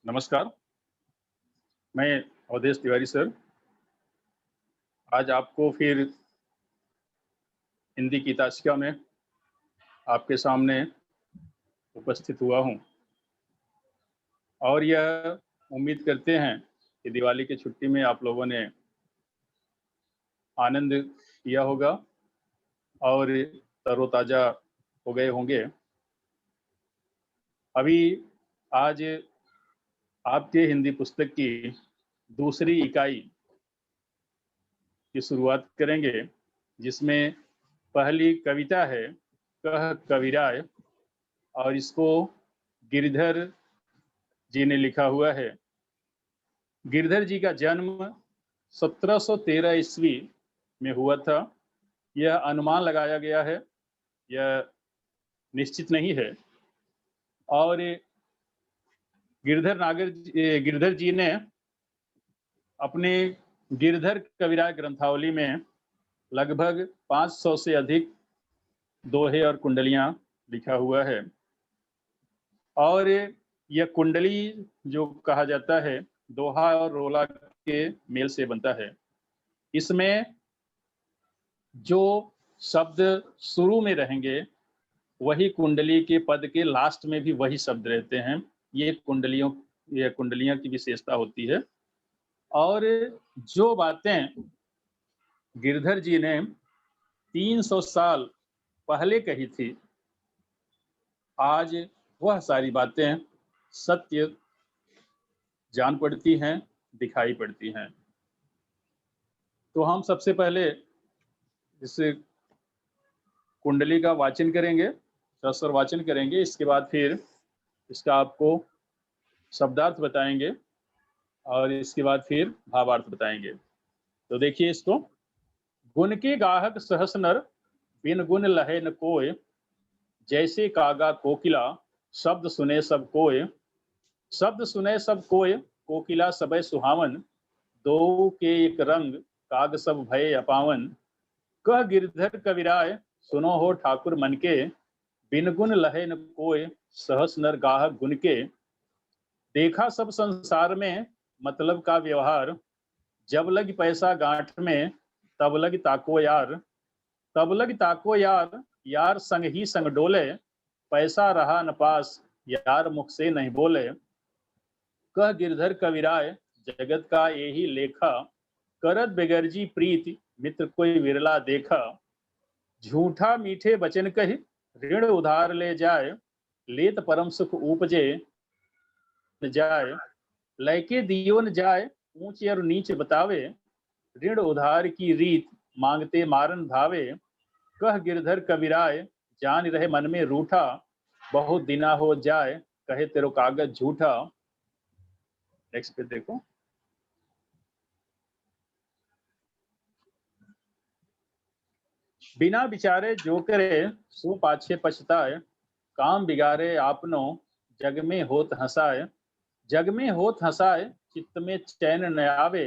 नमस्कार, मैं अवधेश तिवारी सर। आज आपको फिर हिंदी की तासिका में आपके सामने उपस्थित हुआ हूँ और यह उम्मीद करते हैं कि दिवाली की छुट्टी में आप लोगों ने आनंद किया होगा और तरोताज़ा हो गए होंगे। अभी आज आपके हिंदी पुस्तक की दूसरी इकाई की शुरुआत करेंगे, जिसमें पहली कविता है कह कविराय और इसको गिरधर जी ने लिखा हुआ है। गिरधर जी का जन्म 1713 ईस्वी में हुआ था। यह अनुमान लगाया गया है, यह निश्चित नहीं है। और गिरधर जी ने अपने गिरधर कविराय ग्रंथावली में लगभग 500 से अधिक दोहे और कुंडलियां लिखा हुआ है। और यह कुंडली जो कहा जाता है, दोहा और रोला के मेल से बनता है। इसमें जो शब्द शुरू में रहेंगे, वही कुंडली के पद के लास्ट में भी वही शब्द रहते हैं। ये कुंडलियां की विशेषता होती है। और जो बातें गिरधर जी ने 300 साल पहले कही थी, आज वह सारी बातें सत्य जान पड़ती हैं, दिखाई पड़ती हैं। तो हम सबसे पहले इस कुंडली का वाचन करेंगे, सस्वर वाचन करेंगे। इसके बाद फिर इसका आपको शब्दार्थ बताएंगे और इसके बाद फिर भावार्थ बताएंगे। तो देखिए इसको। गुण के गाहक सहस नर, बिन गुण लहे न कोय। जैसे कागा कोकिला, शब्द सुने सब कोय। शब्द सुने सब कोय, कोकिला सबय सुहावन। दो के एक रंग, काग सब भय अपावन। कह गिरधर कविराय, सुनो हो ठाकुर मन के। बिन गुण लहे न कोय, सहस नर गाहक गुण के। देखा सब संसार में, मतलब का व्यवहार। जब लग पैसा गांठ में, तब लग ताको यार। तब लग ताको यार, यार संग ही संग डोले। पैसा रहा न पास, यार मुख से नहीं बोले। कह गिरधर कविराय, जगत का यही लेखा। करत बेगरजी प्रीति, मित्र कोई विरला देखा। झूठा मीठे बचन कहि, ऋण उधार ले जाए। लेत परम सुख उपजे जाए। लयके दियो न जाए, ऊंच और नीच बतावे। ऋण उधार की रीत, मांगते मारन धावे। कह गिरधर कविराय, जान रहे मन में रूठा। बहुत दिना हो जाए, कहे तेरो कागज झूठा। नेक्स्ट पे देखो। बिना विचारे जो करे, सो पाछे पछताए। काम बिगाड़े आपनो, जग में होत हंसाए। जग में होत हंसाए, चित्त में चैन न आवे।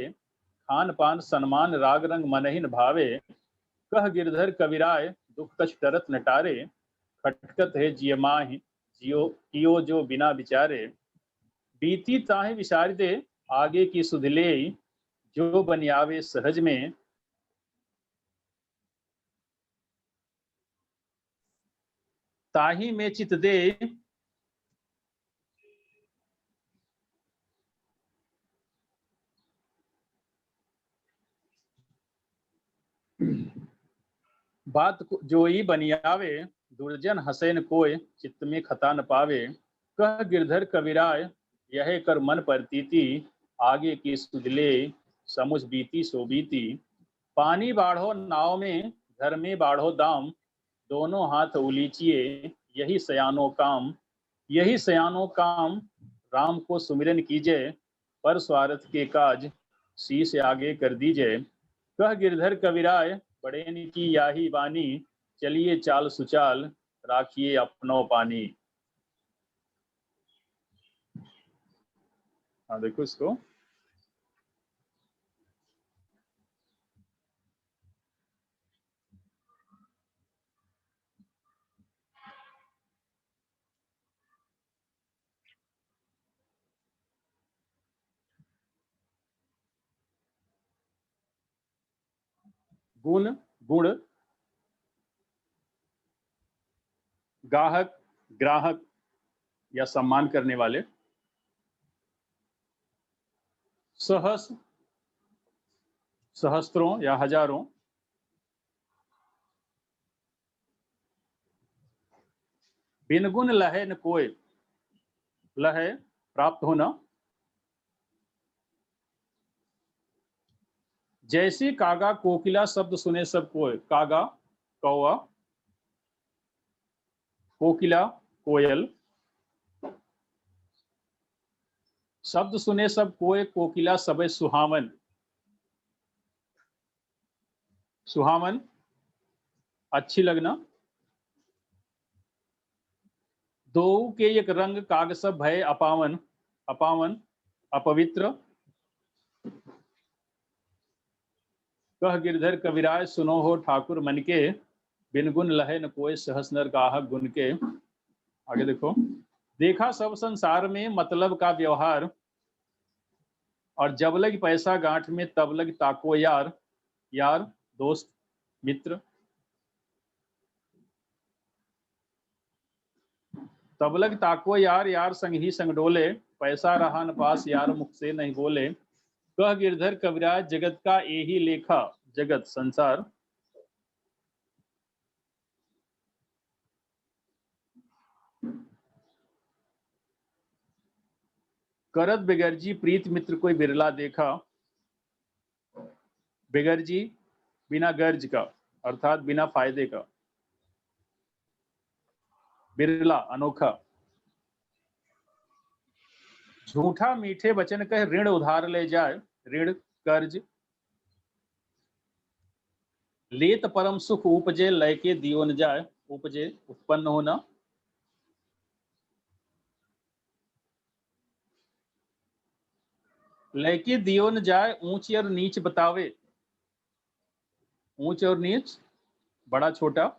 खान पान सन्मान राग रंग मनहिन भावे। कह गिरधर कविराय, दुख कछ डरत न टारे। खटकत है जिय माहि, जियो कियो जो बिना विचारे। बीती ताहि विचार दे, आगे की सुध लेई। जो बनियावे सहज में, ताहि में चित दे। बात जोई बनियावे, दुर्जन हसैन कोय। चित्त में खता न पावे। कह गिरधर कविराय, यह कर मन परतीति। आगे की सुध ले, समुझ बीती सो बीती। पानी बाढ़ो नाव में, घर में बाढ़ो दाम। दोनों हाथ उलीचिए, यही सयानो काम। यही सयानो काम, राम को सुमिरन कीजय। पर स्वार्थ के काज, शीश आगे कर दीजय। कह गिरधर कविराय, बड़ेन की याही वानी। चलिए चाल सुचाल, राखिए अपनो पानी। हाँ देखो इसको। गुण गुण, गाहक ग्राहक या सम्मान करने वाले, सहस सहस्त्रों या हजारों, बिन गुण लहे न कोय, लहे प्राप्त होना, जैसे कागा कोकिला शब्द सुने सब कोय, कागा कौवा, कोकिला कोयल, शब्द सुने सब कोय, कोकिला सबे सुहावन, सुहावन अच्छी लगना, दो के एक रंग काग सब भय अपावन, अपावन अपवित्र, कह गिरधर कविराज सुनो हो ठाकुर मन के, बिन गुण लहे न कोय सहस नर गाहक गुण के। आगे देखो, देखा सब संसार में मतलब का व्यवहार, और जब लग पैसा गांठ में तब लग ताको यार, यार दोस्त मित्र, तब लग ताको यार, यार संग ही संग डोले, पैसा रहा न पास यार मुख से नहीं बोले, कह गिरधर कविराज जगत का यही लेखा, जगत संसार, करत बिगरजी प्रीत मित्र कोई बिरला देखा, बिगरजी बिना गर्ज का अर्थात बिना फायदे का, बिरला अनोखा, झूठा मीठे वचन कह ऋण उधार ले जाए, ऋण कर्ज, लेत परम सुख उपजे लय के दियो न जाए, उपजे उत्पन्न होना, लय के दियो न जाए ऊंच और नीच बतावे, ऊंच और नीच बड़ा छोटा,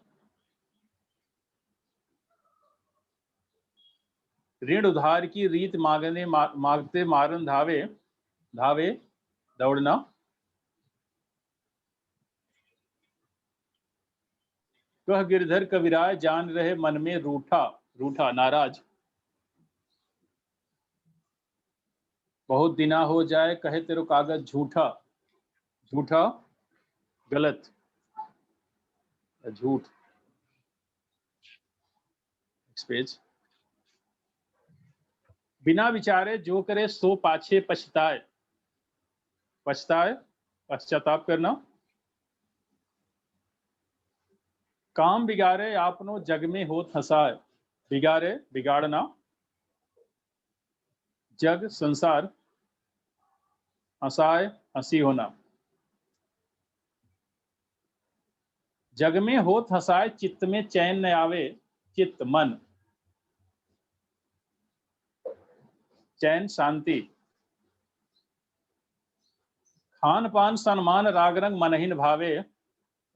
ऋण उधार की रीत मांगने मांगते मारन धावे, धावे दौड़ना, कह गिरधर कविराज जान रहे मन में रूठा, रूठा नाराज, बहुत दिना हो जाए कहे तेरो कागज झूठा, झूठा गलत झूठ, पेज, बिना विचारे जो करे सो पाछे पछताए, पछताए पश्चाताप करना, काम बिगाड़े आपनो जग में होत हंसाए, बिगाड़े बिगाड़ना, जग संसार, हंसाए हंसी होना, जग में होत हंसाए चित्त में चैन न आवे, चित्त मन, चैन शांति, खान पान सम्मान राग रंग मनहीन भावे,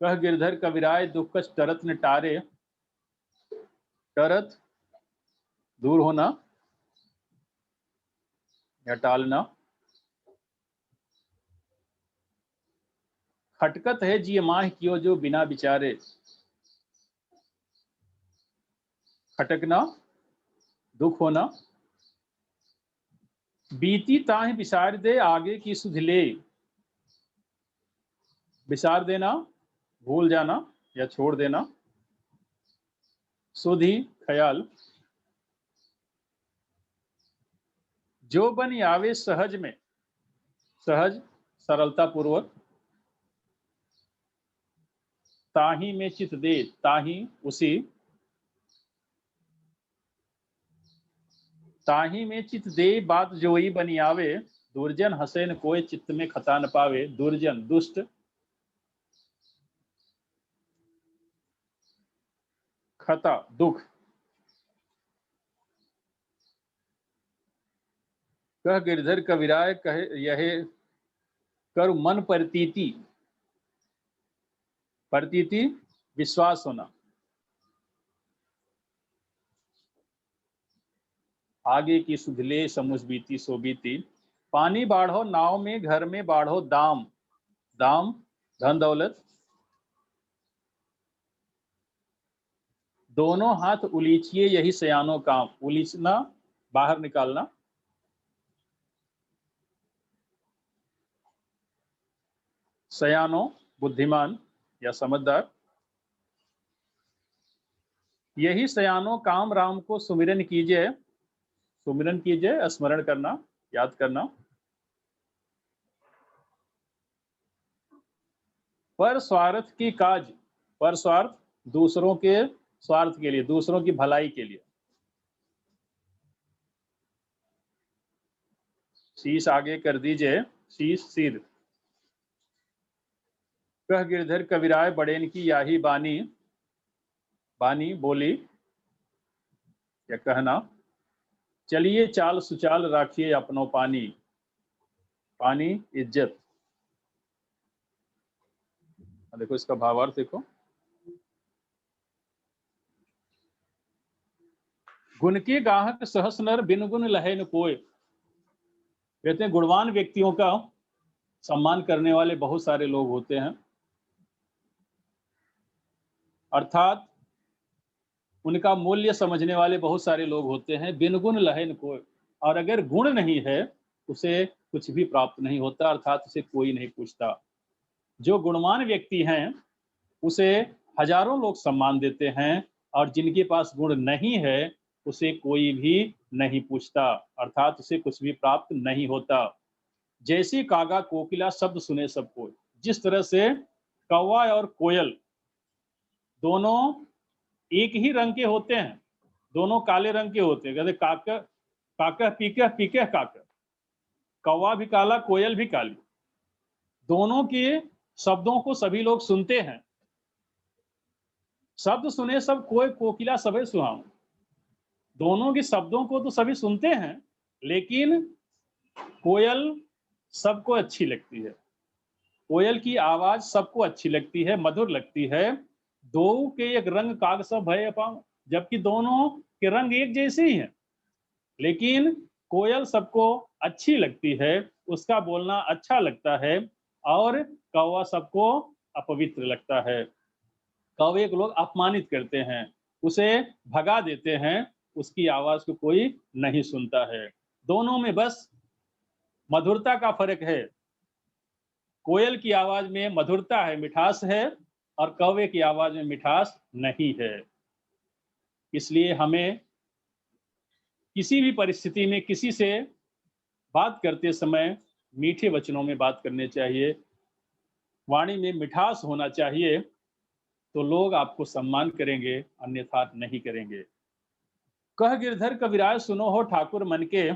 कह गिरधर कविराय दुख कछ टरत न टारे, टरत दूर होना या टालना, खटकत है जी माह कियो जो बिना विचारे, खटकना दुख होना, बीती ताहि विसार दे आगे की सुध ले, विसार देना भूल जाना या छोड़ देना, सुधि ख्याल, जो बन आवे सहज में, सहज सरलता पूर्वक, ताही में चित दे, ताही उसी, ताही में चित दे बात जोई बनी आवे, दुर्जन हसे न कोई चित्त में खता न पावे, दुर्जन दुष्ट, खता दुख, कह गिरधर कविराय कहे यह कर मन प्रतीति, प्रतीति विश्वास होना, आगे की सुधले समुझ बीती सो बीती, पानी बाढ़ो नाव में घर में बाढ़ो दाम, दाम धन दौलत, दोनों हाथ उलीचिए यही सयानो काम। उलीचना बाहर निकालना। सयानो बुद्धिमान या समझदार। यही सयानो काम राम को सुमिरन कीजिए। सुमिरन कीजिए स्मरण करना, याद करना। पर स्वार्थ की काज। पर स्वार्थ दूसरों के स्वार्थ के लिए, दूसरों की भलाई के लिए। शीश आगे कर दीजिए, शीश सिर। कह गिरधर कविराय बड़ेन की याही बानी। बानी बोली या कहना। चलिए चाल सुचाल राखिए अपनों पानी। पानी इज्जत। देखो इसका भावार्थ देखो। गुण की गाहक सहस नर बिन गुण लहे न कोय। कहते हैं गुणवान व्यक्तियों का सम्मान करने वाले बहुत सारे लोग होते हैं, अर्थात उनका मूल्य समझने वाले बहुत सारे लोग होते हैं। बिन गुण लहे न कोय। और अगर गुण नहीं है उसे कुछ भी प्राप्त नहीं होता, अर्थात उसे कोई नहीं पूछता। जो गुणवान व्यक्ति हैं उसे हजारों लोग सम्मान देते हैं, और जिनके पास गुण नहीं है उसे कोई भी नहीं पूछता, अर्थात उसे कुछ भी प्राप्त नहीं होता। जैसी कागा कोकिला शब्द सुने सब कोई। जिस तरह से कौवा और कोयल दोनों एक ही रंग के होते हैं, दोनों काले रंग के होते हैं। कहते काका काका पीके पीके काका। कौवा भी काला, कोयल भी काली। दोनों के शब्दों को सभी लोग सुनते हैं। शब्द सुने सब कोई, कोकिला सबे सुहाऊं। दोनों के शब्दों को तो सभी सुनते हैं, लेकिन कोयल सबको अच्छी लगती है। कोयल की आवाज सबको अच्छी लगती है, मधुर लगती है। दो के एक रंग काग सब भय पाऊं। जबकि दोनों के रंग एक जैसे ही हैं, लेकिन कोयल सबको अच्छी लगती है, उसका बोलना अच्छा लगता है, और कौवा सबको अपवित्र लगता है। कौवे को लोग अपमानित करते हैं, उसे भगा देते हैं, उसकी आवाज को कोई नहीं सुनता है। दोनों में बस मधुरता का फर्क है। कोयल की आवाज में मधुरता है, मिठास है, और कौवे की आवाज में मिठास नहीं है। इसलिए हमें किसी भी परिस्थिति में किसी से बात करते समय मीठे वचनों में बात करने चाहिए, वाणी में मिठास होना चाहिए, तो लोग आपको सम्मान करेंगे, अन्यथा नहीं करेंगे। कह गिरधर कविराय सुनो हो ठाकुर मन के।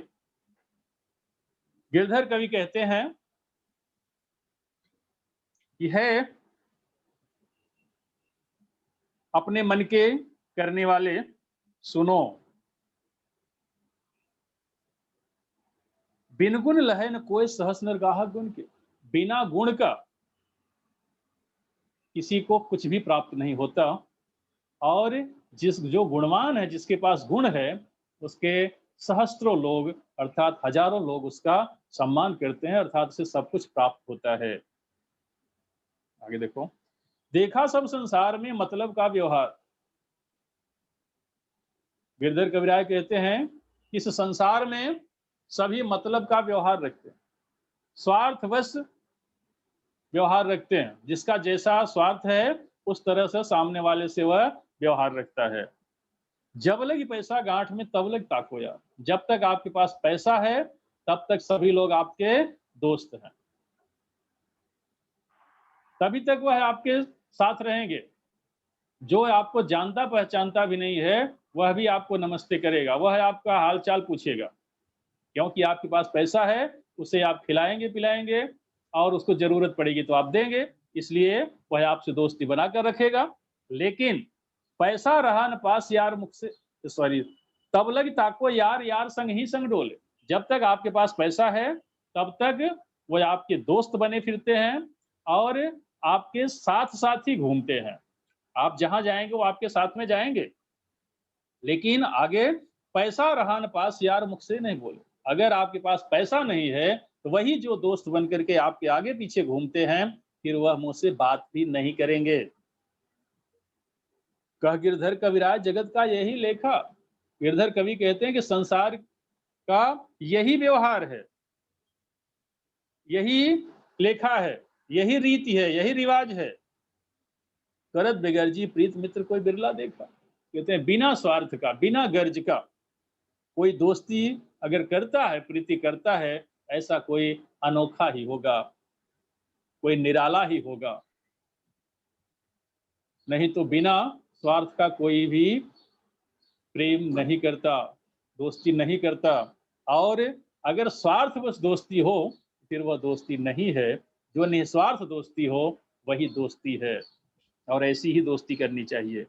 गिरधर कवि कहते हैं कि है अपने मन के करने वाले, सुनो। बिन गुण लहे न कोई सहस नर गाहक गुण के। बिना गुण का किसी को कुछ भी प्राप्त नहीं होता, और जो गुणवान है, जिसके पास गुण है, उसके सहस्त्रों लोग अर्थात हजारों लोग उसका सम्मान करते हैं, अर्थात उसे सब कुछ प्राप्त होता है। आगे देखो। देखा सब संसार में मतलब का व्यवहार। गिरधर कविराय कहते हैं इस संसार में सभी मतलब का व्यवहार रखते हैं, स्वार्थवश व्यवहार रखते हैं। जिसका जैसा स्वार्थ है उस तरह से सामने वाले से वह व्यवहार रखता है। जब लगी पैसा गांठ में तब लग ताको यार। जब तक आपके पास पैसा है तब तक सभी लोग आपके दोस्त हैं, तभी तक वह आपके साथ रहेंगे। जो आपको जानता पहचानता भी नहीं है वह भी आपको नमस्ते करेगा, वह आपका हालचाल पूछेगा, क्योंकि आपके पास पैसा है। उसे आप खिलाएंगे पिलाएंगे, और उसको जरूरत पड़ेगी तो आप देंगे, इसलिए वह आपसे दोस्ती बनाकर रखेगा। लेकिन पैसा रहा न पास यार मुख से, सॉरी, तब लग ताको यार, यार संग ही संग डोले। जब तक आपके पास पैसा है तब तक वह आपके दोस्त बने फिरते हैं, और आपके साथ साथ ही घूमते हैं। आप जहां जाएंगे वो आपके साथ में जाएंगे। लेकिन आगे पैसा रहा न पास यार मुख से नहीं बोले। अगर आपके पास पैसा नहीं है तो वही जो दोस्त बन करके आपके आगे पीछे घूमते हैं, फिर वह मुझसे बात भी नहीं करेंगे। कह गिरधर कविराज जगत का यही लेखा। गिरधर कवि कहते हैं कि संसार का यही व्यवहार है, यही लेखा है, यही रीति है, यही रिवाज है। करत बेगर्जी प्रीत मित्र कोई बिरला देखा। कहते हैं बिना स्वार्थ का, बिना गर्ज का कोई दोस्ती अगर करता है, प्रीति करता है, ऐसा कोई अनोखा ही होगा, कोई निराला ही होगा। नहीं तो बिना स्वार्थ का कोई भी प्रेम नहीं करता, दोस्ती नहीं करता। और अगर स्वार्थवश दोस्ती हो फिर वह दोस्ती नहीं है। जो निस्वार्थ दोस्ती हो वही दोस्ती है, और ऐसी ही दोस्ती करनी चाहिए।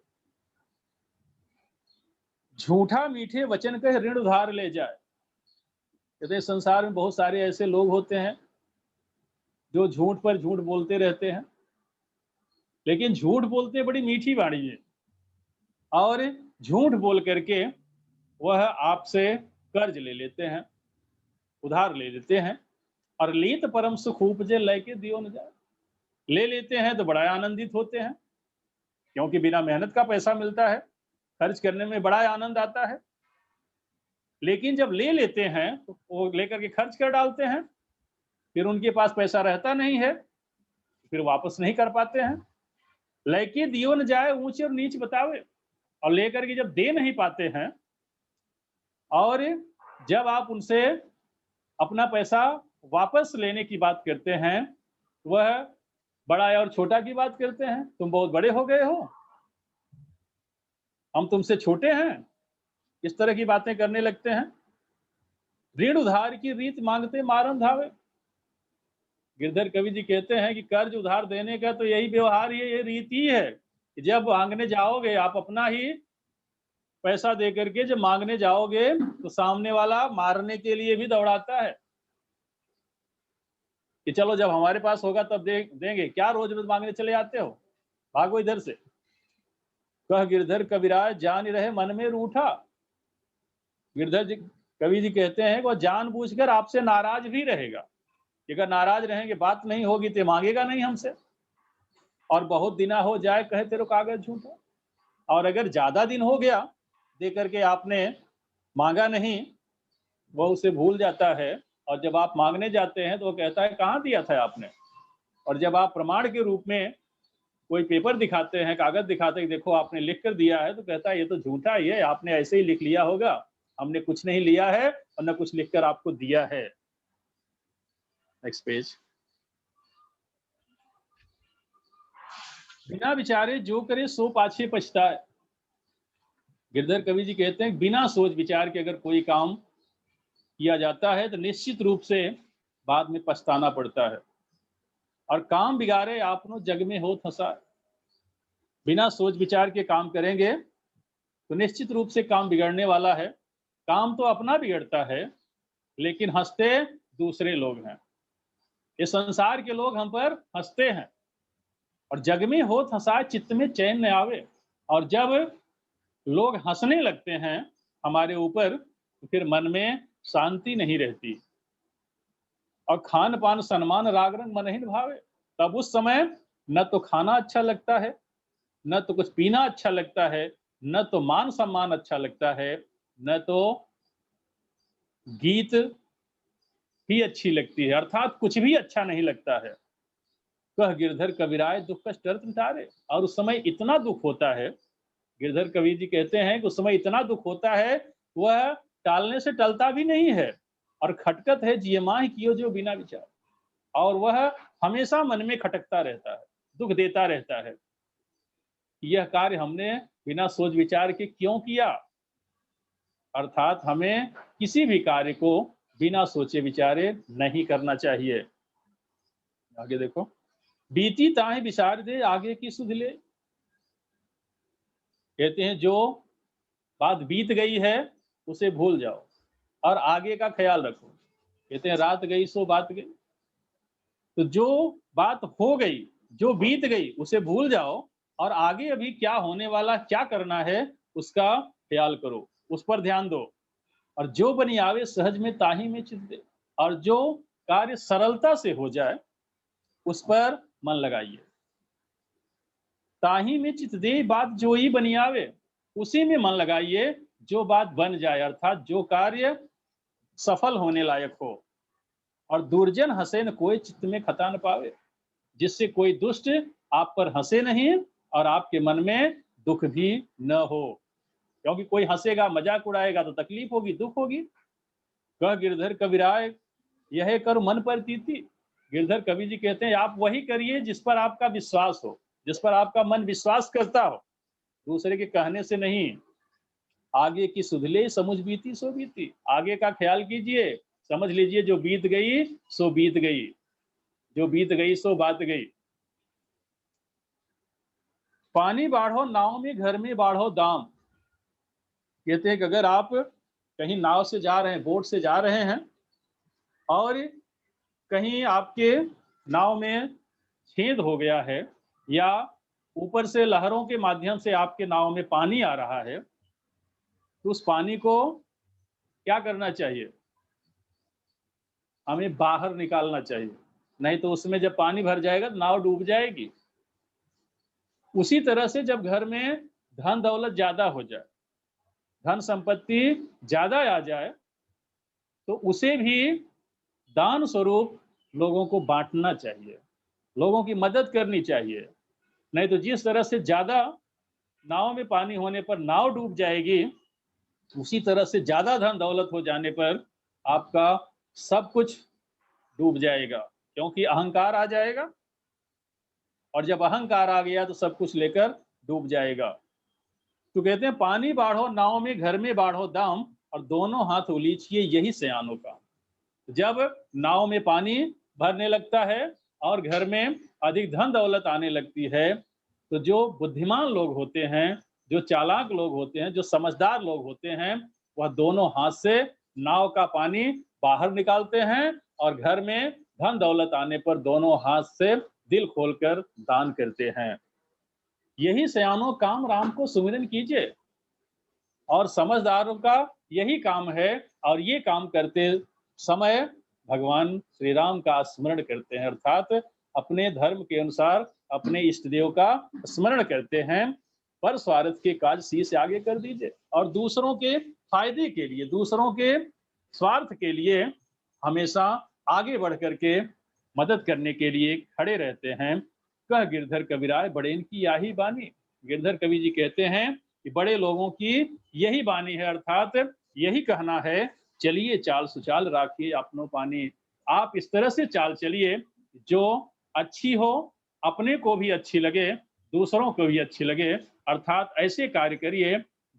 झूठा मीठे वचन कह ऋण उधार ले जाए। कहते हैं संसार में बहुत सारे ऐसे लोग होते हैं जो झूठ पर झूठ बोलते रहते हैं, लेकिन झूठ बोलते बड़ी मीठी वाणी है, और झूठ बोल करके वह आपसे कर्ज ले लेते हैं, उधार ले लेते हैं। और लीत परम सुख उपजे लय के दियो न जाए। ले लेते हैं तो बड़ा आनंदित होते हैं, क्योंकि बिना मेहनत का पैसा मिलता है, खर्च करने में बड़ा आनंद आता है। लेकिन जब ले लेते हैं तो वो लेकर के खर्च कर डालते हैं, फिर उनके पास पैसा रहता नहीं है, फिर वापस नहीं कर पाते हैं। लय के दियो न जाए ऊंच और नीच बतावे। और लेकर के जब दे नहीं पाते हैं, और जब आप उनसे अपना पैसा वापस लेने की बात करते हैं, वह बड़ा और छोटा की बात करते हैं। तुम बहुत बड़े हो गए हो, हम तुमसे छोटे हैं, इस तरह की बातें करने लगते हैं। ऋण उधार की रीत मांगते मारन धावे। गिरधर कवि जी कहते हैं कि कर्ज उधार देने का तो यही व्यवहार है, ये रीति है कि जब मांगने जाओगे आप अपना ही पैसा दे करके जब मांगने जाओगे तो सामने वाला मारने के लिए भी दौड़ाता है कि चलो जब हमारे पास होगा तब देंगे, क्या रोज रोज मांगने चले आते हो, भागो इधर से। कह गिरधर कविराज जान रहे मन में रूठा। गिरधर जी कवि जी कहते हैं कि वह जानबूझकर आपसे नाराज भी रहेगा। अगर नाराज रहेंगे, बात नहीं होगी तो मांगेगा नहीं हमसे। और बहुत दिना हो जाए कहे तेरे कागज झूठा। और अगर ज्यादा दिन हो गया दे करके आपने मांगा नहीं, वह उसे भूल जाता है। और जब आप मांगने जाते हैं तो वो कहता है कहाँ दिया था आपने। और जब आप प्रमाण के रूप में कोई पेपर दिखाते हैं, कागज दिखाते हैं, देखो आपने लिख कर दिया है, तो कहता है ये तो झूठा ही है, आपने ऐसे ही लिख लिया होगा, हमने कुछ नहीं लिया है और न कुछ लिखकर आपको दिया है। Next page. बिना विचारे जो करे सो पाछे पछताए। गिरधर कवि जी कहते हैं बिना सोच विचार के अगर कोई काम किया जाता है तो निश्चित रूप से बाद में पछताना पड़ता है। और काम बिगाड़े आपनो जग में हो फंसा। बिना सोच विचार के काम करेंगे तो निश्चित रूप से काम बिगड़ने वाला है। काम तो अपना बिगड़ता है, लेकिन हंसते दूसरे लोग हैं। ये संसार के लोग हम पर हंसते हैं। और जग में हो फंसाए चित्त में चैन न आवे। और जब लोग हंसने लगते हैं हमारे ऊपर तो फिर मन में शांति नहीं रहती। और खान पान सम्मान राग रंग मन ही भावे। तब उस समय न तो खाना अच्छा लगता है, न तो कुछ पीना अच्छा लगता है, न तो मान सम्मान अच्छा लगता है, न तो गीत ही अच्छी लगती है, अर्थात कुछ भी अच्छा नहीं लगता है। कह गिरधर कविराय दुख कष्ट डरत मिटारे। और उस समय इतना दुख होता है, गिरधर कवि जी कहते हैं कि उस समय इतना दुख होता है वह टालने से टलता भी नहीं है। और खटकत है जियमाह कियो जो बिना विचार। और वह हमेशा मन में खटकता रहता है, दुख देता रहता है। यह कार्य हमने बिना सोच विचार के क्यों किया। अर्थात हमें किसी भी कार्य को बिना सोचे विचारे नहीं करना चाहिए। आगे देखो। बीती ताहि विचार दे आगे की सुध ले। कहते हैं जो बात बीत गई है उसे भूल जाओ और आगे का ख्याल रखो। कहते हैं रात गई सो बात गई। तो जो बात हो गई, जो बीत गई उसे भूल जाओ और आगे अभी क्या होने वाला, क्या करना है उसका ख्याल करो, उस पर ध्यान दो। और जो बनी आवे सहज में ताही में चित दे। और जो कार्य सरलता से हो जाए उस पर मन लगाइए। ताही में चित दे बात जो ही बनी आवे, उसी में मन लगाइए जो बात बन जाए, अर्थात जो कार्य सफल होने लायक हो। और दुर्जन हंसे न कोई चित्त में खता न पावे, जिससे कोई दुष्ट आप पर हंसे नहीं और आपके मन में दुख भी न हो। क्योंकि कोई हंसेगा, मजाक उड़ाएगा तो तकलीफ होगी, दुख होगी। कह गिरधर कबीराय यह कर मन पर तीती। गिरधर कवि जी कहते हैं आप वही करिए जिस पर आपका विश्वास हो, जिस पर आपका मन विश्वास करता हो, दूसरे के कहने से नहीं। आगे की सुधले समुझ बीती सो बीती, आगे का ख्याल कीजिए, समझ लीजिए जो बीत गई सो बीत गई, जो बीत गई सो बात गई। पानी बाढ़ो नाव में, घर में बाढ़ो दाम। कहते हैं कि अगर आप कहीं नाव से जा रहे हैं, बोट से जा रहे हैं और कहीं आपके नाव में छेद हो गया है या ऊपर से लहरों के माध्यम से आपके नाव में पानी आ रहा है, तो उस पानी को क्या करना चाहिए? हमें बाहर निकालना चाहिए, नहीं तो उसमें जब पानी भर जाएगा तो नाव डूब जाएगी। उसी तरह से जब घर में धन दौलत ज्यादा हो जाए, धन संपत्ति ज्यादा आ जाए, तो उसे भी दान स्वरूप लोगों को बांटना चाहिए, लोगों की मदद करनी चाहिए। नहीं तो जिस तरह से ज्यादा नाव में पानी होने पर नाव डूब जाएगी, उसी तरह से ज्यादा धन दौलत हो जाने पर आपका सब कुछ डूब जाएगा, क्योंकि अहंकार आ जाएगा और जब अहंकार आ गया तो सब कुछ लेकर डूब जाएगा। तो कहते हैं पानी बाढ़ो नाव में, घर में बाढ़ो दाम, और दोनों हाथ उलीचिए यही सयानों का। जब नाव में पानी भरने लगता है और घर में अधिक धन दौलत आने लगती है, तो जो बुद्धिमान लोग होते हैं, जो चालाक लोग होते हैं, जो समझदार लोग होते हैं, वह दोनों हाथ से नाव का पानी बाहर निकालते हैं और घर में धन दौलत आने पर दोनों हाथ से दिल खोलकर दान करते हैं। यही सयानों काम राम को सुमिरन कीजिए। और समझदारों का यही काम है, और ये काम करते समय भगवान श्री राम का स्मरण करते हैं, अर्थात अपने धर्म के अनुसार अपने इष्ट देव का स्मरण करते हैं। पर स्वार्थ के काज सी से आगे कर दीजिए और दूसरों के फायदे के लिए, दूसरों के स्वार्थ के लिए हमेशा आगे बढ़ करके मदद करने के लिए खड़े रहते हैं। कह गिरधर कबीराय बड़ेन की याही बानी। गिरधर कवि जी कहते हैं कि बड़े लोगों की यही बानी है, अर्थात यही कहना है, चलिए चाल सुचाल राखिए अपनों पानी। आप इस तरह से चाल चलिए जो अच्छी हो, अपने को भी अच्छी लगे, दूसरों को भी अच्छी लगे। अर्थात ऐसे कार्य करिए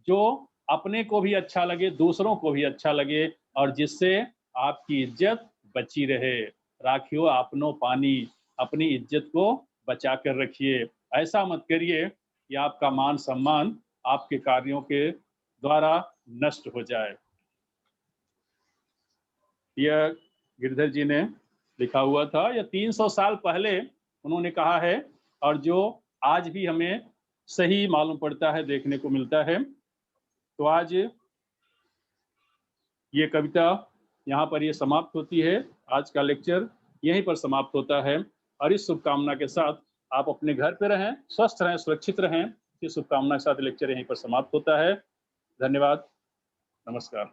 जो अपने को भी अच्छा लगे, दूसरों को भी अच्छा लगे, और जिससे आपकी इज्जत बची रहे। राखियो अपनों पानी, अपनी इज्जत को बचा कर रखिए। ऐसा मत करिए कि आपका मान सम्मान आपके कार्यों के द्वारा नष्ट हो जाए। यह गिरधर जी ने लिखा हुआ था, यह 300 साल पहले उन्होंने कहा है, और जो आज भी हमें सही मालूम पड़ता है, देखने को मिलता है। तो आज ये कविता यहाँ पर ये समाप्त होती है, आज का लेक्चर यहीं पर समाप्त होता है। और इस शुभकामना के साथ आप अपने घर पे रहें, स्वस्थ रहें, सुरक्षित रहें, इस शुभकामना के साथ लेक्चर यहीं पर समाप्त होता है। धन्यवाद, नमस्कार।